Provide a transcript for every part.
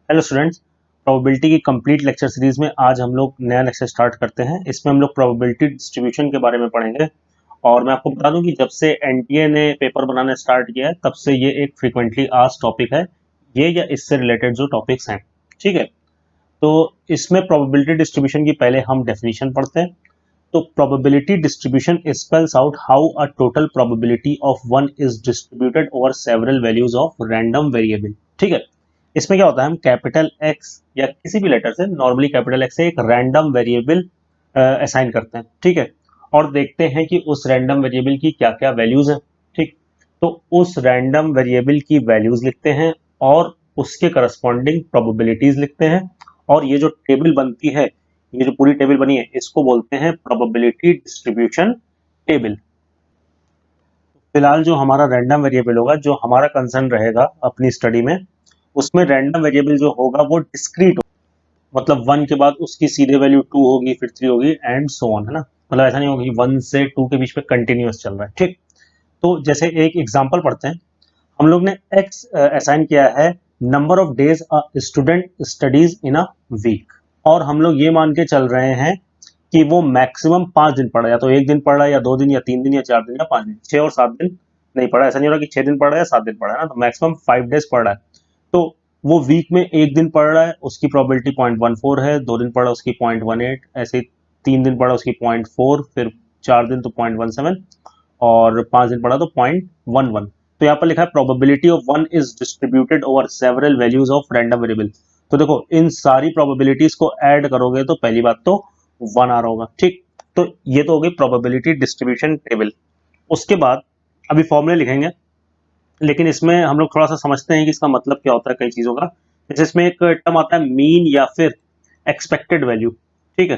Hello students, probability की complete lecture series में आज हम लोग नया लेक्चर स्टार्ट करते हैं। इसमें हम लोग प्रोबेबिलिटी डिस्ट्रीब्यूशन के बारे में पढ़ेंगे। और मैं आपको बता दूं कि जब से एनटीए ने पेपर बनाना स्टार्ट किया है तब से ये एक फ्रीक्वेंटली आस्क्ड टॉपिक है, ये या इससे रिलेटेड जो टॉपिक्स हैं। ठीक है, तो इसमें प्रोबेबिलिटी डिस्ट्रीब्यूशन की पहले हम डेफिनेशन पढ़ते हैं। तो probability distribution spells out how a total probability of one is distributed over several values of random variable. ठीक है, इसमें क्या होता है, हम कैपिटल एक्स या किसी भी लेटर से, नॉर्मली कैपिटल एक्स से एक रैंडम वेरिएबल असाइन करते हैं। ठीक है, और देखते हैं कि उस रैंडम वेरिएबल की क्या क्या वैल्यूज हैं। ठीक, तो उस रैंडम वेरिएबल की वैल्यूज लिखते हैं और उसके करस्पॉन्डिंग प्रोबेबिलिटीज लिखते हैं। और ये जो टेबल बनती है, ये जो पूरी टेबल बनी है, इसको बोलते हैं प्रोबेबिलिटी डिस्ट्रीब्यूशन टेबल। फिलहाल जो हमारा रैंडम वेरिएबल होगा, जो हमारा कंसर्न रहेगा अपनी स्टडी में, उसमें रैंडम वेरिएबल जो होगा वो डिस्क्रीट, मतलब 1 के बाद उसकी सीधे वैल्यू 2 होगी, फिर 3 होगी एंड सो ऑन, है ना। मतलब ऐसा नहीं होगा कि 1 से 2 के बीच में कंटिन्यूअस चल रहा है। ठीक, तो जैसे एक एग्जांपल पढ़ते हैं। हम लोग ने x असाइन किया है number of days a student studies in a week, और हम लोग ये मान के चल रहे हैं कि वो मैक्सिमम 5 दिन पढ़ा है, या तो 1 दिन पढ़ा है, या 2 दिन, या 3 दिन, या 4 दिन, या 5 दिन। 6 और 7 दिन नहीं पढ़ा, ऐसा नहीं हो रहा कि 6 दिन पढ़ा है या 7 दिन पढ़ा है ना, तो मैक्सिमम 5 डेज पढ़ा है। तो वो वीक में 1 दिन पढ़ रहा है, उसकी प्रोबेबिलिटी 0.14 है। 2 दिन पढ़ा उसकी 0.18, ऐसे 3 दिन पढ़ा उसकी 0.4, फिर 4 दिन तो 0.17, और 5 दिन पढ़ा तो 0.11। तो यहाँ पर लिखा है probability of one is distributed over several values of random variable. तो देखो, इन सारी प्रोबेबिलिटीज को ऐड करोगे तो पहली बात तो 1 आ रहा होगा। ठीक, तो ये तो हो गई प्रोबेबिलिटी डिस्ट्रीब्यूशन टेबल। उसके बाद अभी फॉर्मूले लिखेंगे, लेकिन इसमें हम लोग थोड़ा सा समझते हैं कि इसका मतलब क्या होता है कई चीजों का। जैसे इसमें एक टर्म आता है मीन या फिर एक्सपेक्टेड वैल्यू। ठीक है,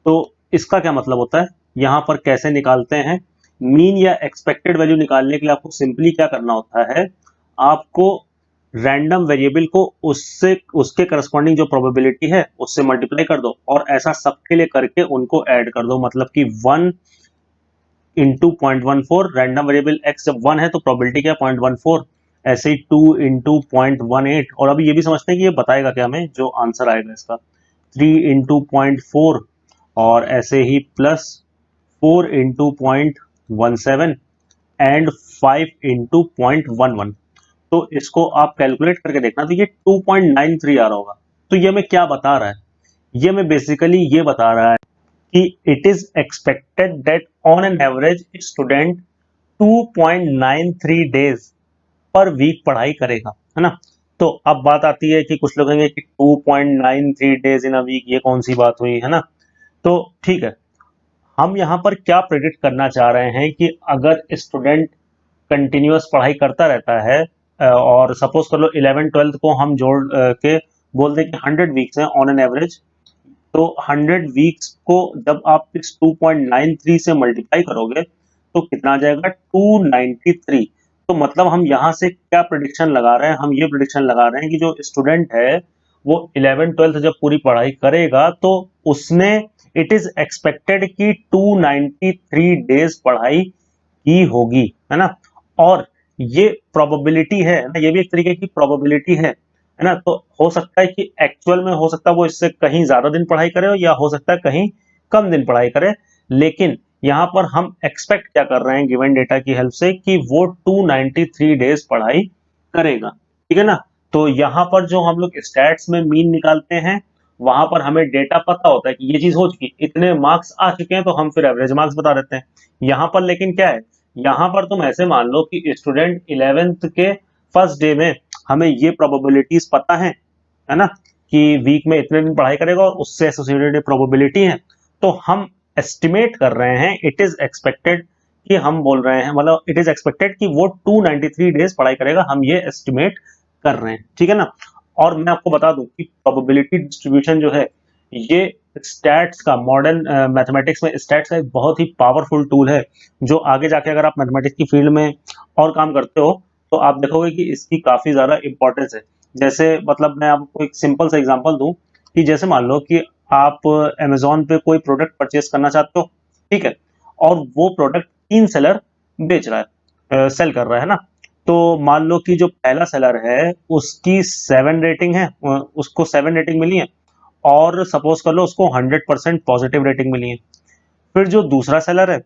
तो इसका क्या मतलब होता है, यहाँ पर कैसे निकालते हैं। मीन या एक्सपेक्टेड वैल्यू निकालने के लिए आपको सिंपली क्या करना होता है, आपको रैंडम वेरिएबल को उससे, उसके करस्पॉन्डिंग जो प्रोबेबिलिटी है उससे मल्टीप्लाई कर दो, और ऐसा सबके लिए करके उनको ऐड कर दो। मतलब कि 1 इंटू 0.14, रैंडम वेरिएबल x जब 1 है तो प्रोबेबिलिटी क्या, 0.14। ऐसे ही 2 इंटू 0.18, और अभी ये भी समझते हैं कि ये बताएगा क्या हमें, जो आंसर आएगा इसका 3 इंटू 0.4, और ऐसे ही प्लस 4 इंटू 0.17 एंड 5 इंटू 0.11। तो इसको आप कैलकुलेट करके देखना, तो ये 2.93 आ रहा होगा। तो ये हमें क्या बता रहा है, ये हमें बेसिकली ये बता रहा है कि it is expected that on an average student 2.93 days पर वीक पढ़ाई करेगा, है ना। तो अब बात आती है कि कुछ लोग कहेंगे कि 2.93 डेज इन अ वीक, ये कौन सी बात हुई, है ना। तो ठीक है, हम यहाँ पर क्या प्रेडिक्ट करना चाह रहे हैं कि अगर स्टूडेंट कंटिन्यूअस पढ़ाई करता रहता है, और सपोज कर लो 11th-12th को हम जोड़ के बोल दें कि 100 वीक्स हैं ऑन एन एवरेज, तो 100 वीक्स को जब आप इस 2.93 से मल्टीप्लाई करोगे तो कितना आ जाएगा, 293। तो मतलब हम यहाँ से क्या प्रिडिक्शन लगा रहे हैं, हम ये प्रिडिक्शन लगा रहे हैं कि जो स्टूडेंट है वो 11th-12th जब पूरी पढ़ाई करेगा तो उसने, इट इज एक्सपेक्टेड कि 293 डेज पढ़ाई की होगी, है ना। और ये प्रोबेबिलिटी है ना, ये भी एक तरीके की प्रोबेबिलिटी है ना। तो हो सकता है कि एक्चुअल में, हो सकता है वो इससे कहीं ज्यादा दिन पढ़ाई करे, या हो सकता है कहीं कम दिन पढ़ाई करे, लेकिन यहाँ पर हम एक्सपेक्ट क्या कर रहे हैं गिवन डेटा की हेल्प से, कि वो 293 डेज पढ़ाई करेगा। ठीक है ना। तो यहाँ पर जो हम लोग स्टैट्स में मीन निकालते हैं, वहां पर हमें डेटा पता होता है कि ये चीज हो चुकी, इतने मार्क्स आ चुके हैं, तो हम फिर एवरेज मार्क्स बता देते हैं। यहाँ पर लेकिन क्या है, यहाँ पर तुम ऐसे मान लो कि स्टूडेंट 11th के फर्स्ट डे में हमें ये प्रोबेबिलिटीज पता है ना, कि वीक में इतने दिन पढ़ाई करेगा और उससे एसोसिएटेड प्रोबेबिलिटी है। तो हम एस्टिमेट कर रहे हैं, इट इज एक्सपेक्टेड, कि हम बोल रहे हैं, मतलब इट इज एक्सपेक्टेड कि वो 293 डेज पढ़ाई करेगा, हम ये एस्टिमेट कर रहे हैं। ठीक है ना। और मैं आपको बता दूं कि प्रोबेबिलिटी डिस्ट्रीब्यूशन जो है, ये स्टैट्स का, मॉडर्न मैथमेटिक्स में स्टैट्स का एक बहुत ही पावरफुल टूल है, जो आगे जाके अगर आप मैथमेटिक्स की फील्ड में और काम करते हो तो आप देखोगे कि इसकी काफी ज्यादा इंपॉर्टेंस है। जैसे मतलब मैं आपको एक सिंपल सा एग्जांपल दूं, कि जैसे मान लो कि आप अमेजोन पे कोई प्रोडक्ट परचेस करना चाहते हो। ठीक है, और वो प्रोडक्ट 3 सेलर बेच रहा है, सेल कर रहा है ना। तो तो मान लो कि जो पहला सेलर है उसकी 7 रेटिंग है, उसको 7 रेटिंग मिली है, और सपोज कर लो उसको 100% पॉजिटिव रेटिंग मिली है। फिर जो दूसरा सेलर है,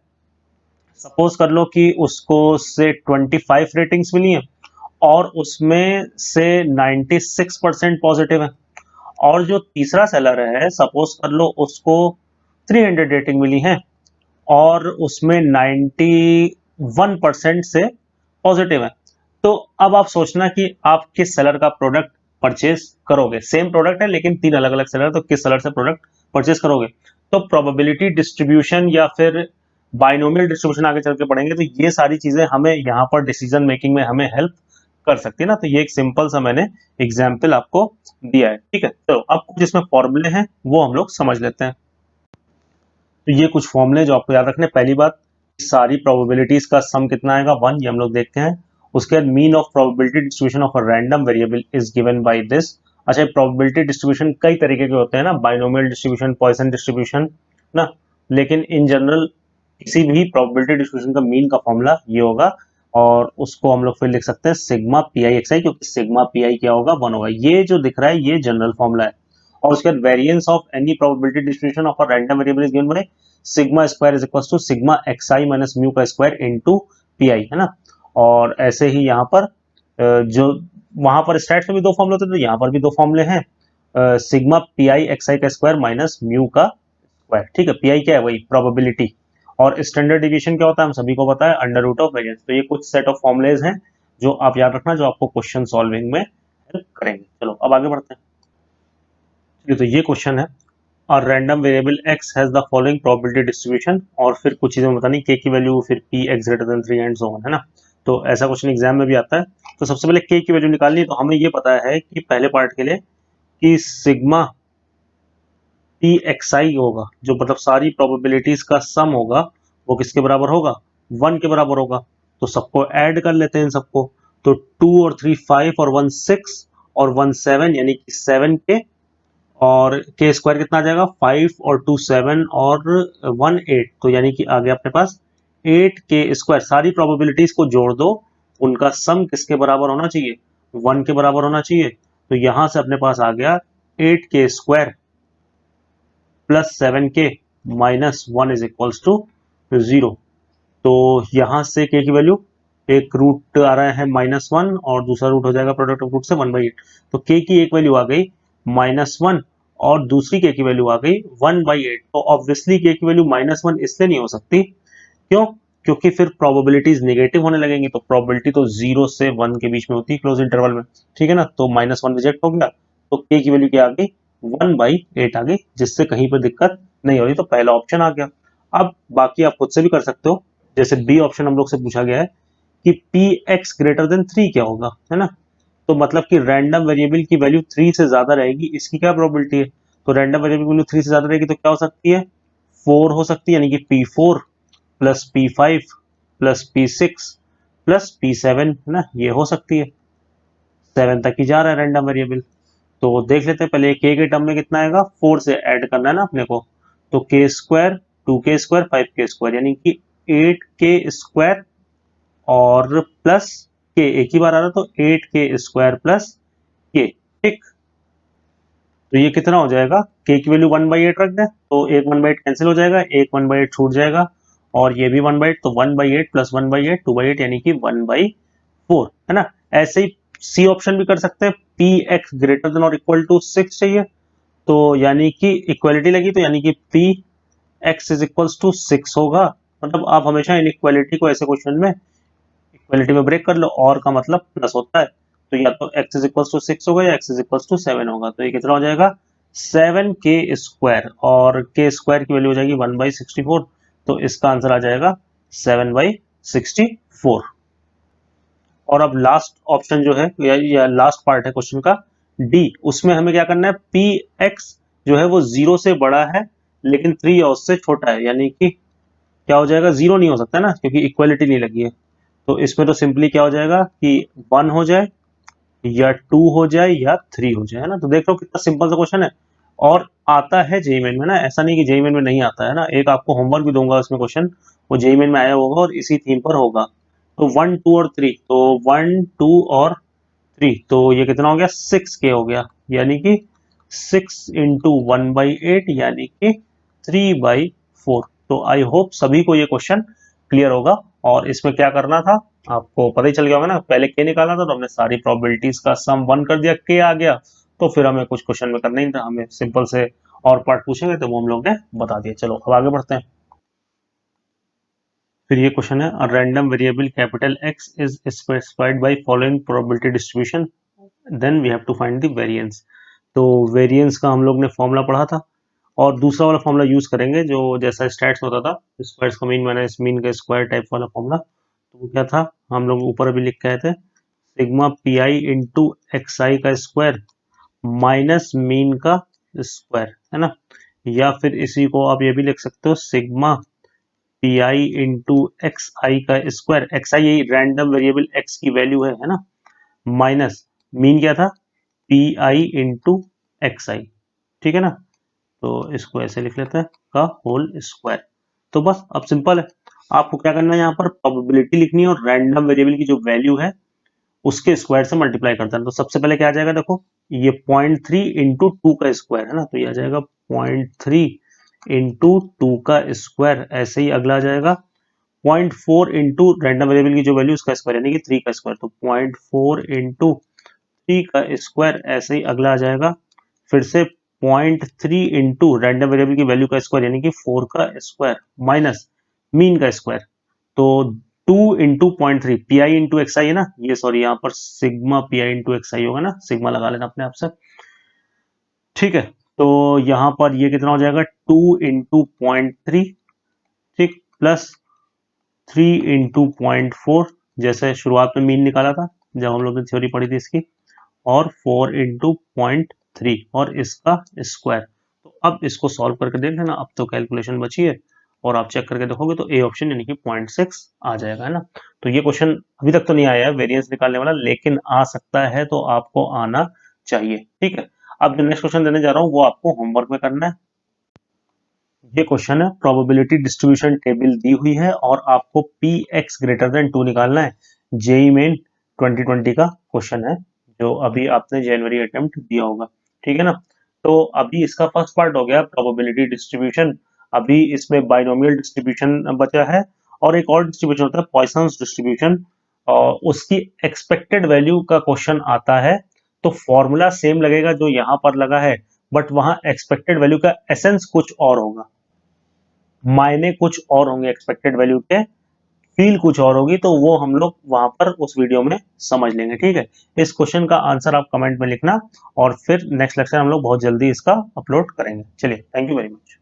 सपोज कर लो कि उसको से 25 रेटिंग्स मिली है और उसमें से 96% पॉजिटिव है। और जो तीसरा सेलर है, सपोज कर लो उसको 300 रेटिंग मिली है और उसमें 91% से पॉजिटिव है। तो अब आप सोचना कि आप किस सेलर का प्रोडक्ट परचेज करोगे। सेम प्रोडक्ट है लेकिन 3 अलग अलग सेलर, तो किस सेलर से प्रोडक्ट परचेज करोगे। तो प्रोबेबिलिटी डिस्ट्रीब्यूशन या फिर बाइनोमियल डिस्ट्रीब्यूशन आगे चल के पढ़ेंगे, तो ये सारी चीजें हमें यहाँ पर डिसीजन मेकिंग में हमें हेल्प कर सकती है ना। तो ये एक सिंपल सा मैंने एग्जाम्पल आपको दिया है, ठीक है। तो अब कुछ इसमें फॉर्मूले हैं वो हम लोग समझ लेते हैं। तो ये कुछ फॉर्मूले जो आपको याद रखने, पहली बात, सारी प्रोबेबिलिटीज का सम कितना आएगा 1, ये हम लोग देखते हैं। उसके बाद mean of probability distribution of a random variable is given by this. अच्छा, प्रोबेबिलिटी डिस्ट्रीब्यूशन कई तरीके के होते हैं ना, बाइनोमियल डिस्ट्रीब्यूशन, पॉइसन डिस्ट्रीब्यूशन ना, लेकिन इन जनरल किसी भी प्रोबेबिलिटी डिस्ट्रीब्यूशन का मीन का फॉर्मूला ये होगा, और उसको हम लोग फिर लिख सकते हैं सिग्मा पी आई एक्स आई, क्योंकि सिग्मा पी आई क्या होगा 1 होगा। ये जो दिख रहा है ये जनरल फॉर्मूला है। और उसके बाद variance of any probability distribution of a random variable is given by sigma square is equal to sigma X I minus mu का स्क्वायर इनटू पी आई, है ना। और ऐसे ही यहाँ पर जो वहां पर स्टैट्स में भी 2 फॉर्मूले होते थे, तो यहाँ पर भी 2 फॉर्मूले हैं, sigma P I x I का स्क्वायर माइनस म्यू का स्क्वायर, ठीक है। पी आई क्या है, वही प्रोबेबिलिटी। और स्टैंडर्ड डिवीजन क्या होता है हम सभी को पता है, अंडर रूट ऑफ वेरिएंस। तो ये कुछ सेट ऑफ फॉर्मुलेज हैं जो आप याद रखना, जो आपको क्वेश्चन सॉल्विंग में हेल्प करेंगे। चलो अब आगे बढ़ते हैं। तो ये क्वेश्चन है, और random variable x has the following probability distribution, और फिर कुछ चीजें बतानी, k की वैल्यू, फिर p x greater than 3 and so on, है ना। तो ऐसा क्वेश्चन एग्जाम में भी आता है। तो सबसे पहले k की वैल्यू निकालनी है। तो हमें ये पता है कि पहले पार्ट के लिए कि सिग्मा p x i होगा, जो मतलब सारी प्रोबेबिलिटीज का सम होगा, वो किसके बराबर होगा, 1 के बराबर होगा। तो सबको ऐड कर लेते हैं इन सबको। तो 2 और 3 5 और 1 6 और 1 7, यानी कि 7 के, और के स्क्वायर कितना आ जाएगा, 5 और 2 7 और 1 8, तो यानी कि आ गया अपने पास 8 के स्क्वायर। सारी प्रोबेबिलिटीज को जोड़ दो, उनका सम किसके बराबर होना चाहिए, 1 के बराबर होना चाहिए। तो यहां से अपने पास आ गया 8 के स्क्वायर प्लस 7 के माइनस 1 इज इक्वल्स टू 0। तो यहां से के की वैल्यू, एक रूट आ रहा है -1 और दूसरा रूट हो जाएगा प्रोडक्ट ऑफ रूट से 1/8। तो के की एक वैल्यू आ गई -1 और दूसरी के की वैल्यू आ गई 1/8। तो ऑब्वियसली के की वैल्यू -1 इसलिए नहीं हो सकती, क्यों, क्योंकि फिर प्रोबेबिलिटीज नेगेटिव होने लगेंगी। तो प्रोबेबिलिटी तो 0 से 1 के बीच में होती है क्लोज इंटरवल में, ठीक है ना। तो -1 रिजेक्ट हो गया, तो के की वैल्यू क्या आ गई, 1/8 आ गई, जिससे कहीं पर दिक्कत नहीं हो रही। तो पहला ऑप्शन आ गया। अब बाकी आप खुद से भी कर सकते हो। जैसे बी ऑप्शन हम लोग से पूछा गया है कि पी एक्स ग्रेटर देन 3 क्या होगा, है ना। तो मतलब कि रैंडम वेरिएबल की वैल्यू 3 से ज्यादा रहेगी, इसकी क्या प्रोबेबिलिटी है। तो रैंडम वेरिएबल की वैल्यू 3 से ज्यादा रहेगी तो क्या हो सकती है, 4 हो सकती है, यानी कि P4 plus P5 plus P6 plus P7, है ना, ये हो सकती है। 7 तक ही जा रहा है रैंडम वेरिएबल। तो देख लेते हैं पहले के टर्म में कितना आएगा, 4 से ऐड करना है ना अपने को। तो के स्क्वायर, 2 के स्क्वायर, 5 के स्क्वायर, यानी कि 8 के स्क्वायर और प्लस के, एक ही बार आ रहा, तो 8 के स्क्वायर प्लस के, ठीक। तो ये कितना हो जाएगा, के की वैल्यू 1/8 रख दें, तो एक 1/8 कैंसिल हो जाएगा, एक 1/8 छूट जाएगा, और ये भी 1/8, तो 1/8 प्लस 1/8 2/8, यानी कि 1/4, है ना। ऐसे ही सी ऑप्शन भी कर सकते हैं, पी एक्स ग्रेटर देन और इक्वल टू 6 चाहिए, तो यानी कि इक्वलिटी लगी, तो यानी कि P X is equals to 6 होगा। मतलब आप हमेशा इन इक्वलिटी को ऐसे क्वेश्चन में इक्वलिटी में ब्रेक कर लो, और का मतलब प्लस होता है। तो या तो x इज इक्वल्स टू 6 होगा या x इज इक्वल्स टू 7 होगा। तो ये कितना हो जाएगा, 7 के स्क्वायर, और के स्क्वायर की वैल्यू हो जाएगी 1/64। तो इसका आंसर आ जाएगा 7/64। और अब लास्ट ऑप्शन जो है, या लास्ट पार्ट है क्वेश्चन का, डी, उसमें हमें क्या करना है, पी एक्स जो है वो 0 से बड़ा है लेकिन 3 या उससे छोटा है, यानी कि क्या हो जाएगा, 0 नहीं हो सकता ना, क्योंकि इक्वलिटी नहीं लगी है। तो इसमें तो सिंपली क्या हो जाएगा कि 1 हो जाए या 2 हो जाए या 3 हो जाए, है ना। तो देख लो कितना सिंपल सा क्वेश्चन है, और आता है जेईई मेन में ना, ऐसा नहीं कि जेईई मेन में नहीं आता है ना। एक आपको होमवर्क भी दूंगा उसमें क्वेश्चन, वो जेईई मेन में आया होगा और इसी थीम पर होगा, तो 1 2 और 3, तो 1 2 और 3, तो ये कितना हो गया 6k हो गया, यानी कि 6 इंटू 1/8 यानी कि 3/4। तो आई होप सभी को ये क्वेश्चन क्लियर होगा। और इसमें क्या करना था आपको पता ही चल गया होगा ना, पहले k निकालना था तो हमने सारी प्रोबेबिलिटीज का सम 1 कर दिया, k आ गया, तो फिर हमें कुछ क्वेश्चन में करना ही था, हमें सिंपल से और पार्ट पूछेंगे तो वो हम लोग ने बता दिया। चलो अब आगे बढ़ते हैं। फिर ये क्वेश्चन है, a random variable capital X is specified by following probability distribution, then we have to find the variance. तो वेरिएंस का हम लोग ने फॉर्मूला पढ़ा था और दूसरा वाला फॉर्मूला यूज करेंगे जो जैसा स्टैट्स में होता था, स्क्वायर्स का मीन माइनस मीन का स्क्वायर टाइप वाला फॉर्मूला। तो वो क्या था, हम लोग ऊपर अभी लिख के आए थे, sigma P I into X I का स्क्वायर माइनस मीन का स्क्वायर, है ना। या फिर इसी को आप ये भी लिख सकते हो, sigma P I into X I का स्क्वायर, एक्स आई यही रैंडम वेरिएबल एक्स की वैल्यू है ना, माइनस मीन क्या था P I into X I, ठीक है ना। तो इसको ऐसे लिख लेते हैं का होल स्क्वायर। तो बस अब सिंपल है, आपको क्या करना है, यहाँ पर प्रोबेबिलिटी लिखनी है और रैंडम वेरिएबल की जो वैल्यू है उसके स्क्वायर से मल्टीप्लाई करता है। तो सबसे पहले क्या आ जाएगा, देखो ये 0.3 इंटू 2 का स्क्वायर है ना, तो ये आ जाएगा 0.3 इंटू 2 का स्क्वायर। ऐसे ही अगला आ जाएगा 0.4 इंटू रैंडम वेरिएबल की जो वैल्यू उसका स्क्वायर यानी कि 3 का स्क्वायर, तो 0.4 इंटू 3 का स्क्वायर। ऐसे ही अगला आ जाएगा फिर से 0.3 इंटू रैंडम वेरिएबल की वैल्यू का स्क्वायर यानी कि 4 का स्क्वायर माइनस मीन का स्क्वायर। तो 2 into 0.3 P I into X I है ना, ये सॉरी यहाँ पर sigma P I into X I होगा ना, सिग्मा लगा लेना अपने आप से, ठीक है। तो यहाँ पर ये कितना हो जाएगा 2 इंटू 0.3, ठीक, प्लस 3 इंटू 0.4, जैसे शुरुआत में मीन निकाला था जब हम लोग ने थ्योरी पढ़ी थी इसकी, और 4 इंटू 0.3 और इसका स्क्वायर। तो अब इसको सॉल्व करके देख लेना, अब तो कैलकुलेशन बची है और आप चेक करके देखोगे तो ए ऑप्शन यानी कि 0.6 आ जाएगा, है ना। तो ये क्वेश्चन अभी तक तो नहीं आया है वेरिएंस निकालने वाला, लेकिन आ सकता है, तो आपको आना चाहिए, ठीक है। अब जो नेक्स्ट क्वेश्चन देने जा रहा हूँ वो आपको होमवर्क में करना है। ये क्वेश्चन है, प्रोबेबिलिटी डिस्ट्रीब्यूशन टेबल दी हुई है और आपको पी एक्स ग्रेटर देन 2 निकालना है। जेई मेन 2020 का क्वेश्चन है जो अभी आपने जनवरी अटेम्प्ट दिया होगा, ठीक है ना। तो अभी इसका फर्स्ट पार्ट हो गया प्रोबेबिलिटी डिस्ट्रीब्यूशन, अभी इसमें बाइनोमियल डिस्ट्रीब्यूशन बचा है और एक और डिस्ट्रीब्यूशन होता है पॉइसंस डिस्ट्रीब्यूशन, और उसकी एक्सपेक्टेड वैल्यू का क्वेश्चन आता है। तो फॉर्मूला सेम लगेगा जो यहाँ पर लगा है, बट वहां एक्सपेक्टेड वैल्यू का एसेंस कुछ और होगा, मायने कुछ और होंगे एक्सपेक्टेड वैल्यू के, फील कुछ और होगी, तो वो हम लोग वहां पर उस वीडियो में समझ लेंगे, ठीक है। इस क्वेश्चन का आंसर आप कमेंट में लिखना और फिर नेक्स्ट लेक्चर हम लोग बहुत जल्दी इसका अपलोड करेंगे। चलिए, थैंक यू वेरी मच।